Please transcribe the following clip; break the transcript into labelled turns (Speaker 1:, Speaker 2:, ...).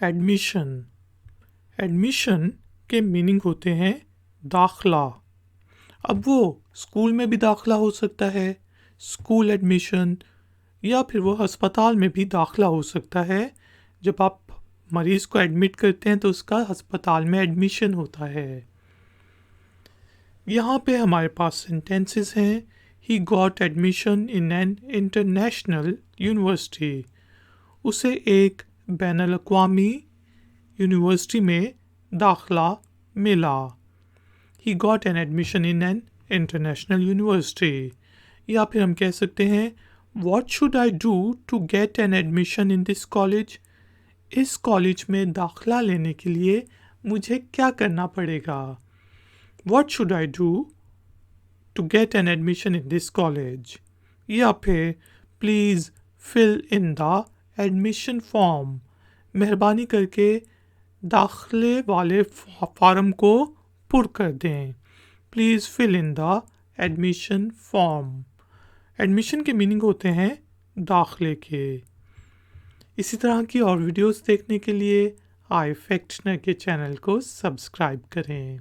Speaker 1: Admission. Admission کے meaning ہوتے ہیں داخلہ. اب وہ اسکول میں بھی داخلہ ہو سکتا ہے، اسکول ایڈمیشن، یا پھر وہ ہسپتال میں بھی داخلہ ہو سکتا ہے. جب آپ مریض کو ایڈمٹ کرتے ہیں تو اس کا ہسپتال میں ایڈمیشن ہوتا ہے. یہاں پہ ہمارے پاس سینٹینسز ہیں. He got admission in an international university. اسے ایک بین الاقوامی یونیورسٹی میں داخلہ ملا. He got an admission in an international university. یا پھر ہم کہہ سکتے ہیں what should I do to get an admission in this college. اس کالج میں داخلہ لینے کے لیے مجھے کیا کرنا پڑے گا. What should I do to get an admission in this college. یا پھر please fill in the admission form. مہربانی کر کے داخلے والے فارم کو پر کر دیں. Please fill in the admission form. Admission کے میننگ ہوتے ہیں داخلے کے. اسی طرح کی اور ویڈیوز دیکھنے کے لیے آئی فیکٹنر کے چینل کو سبسکرائب کریں.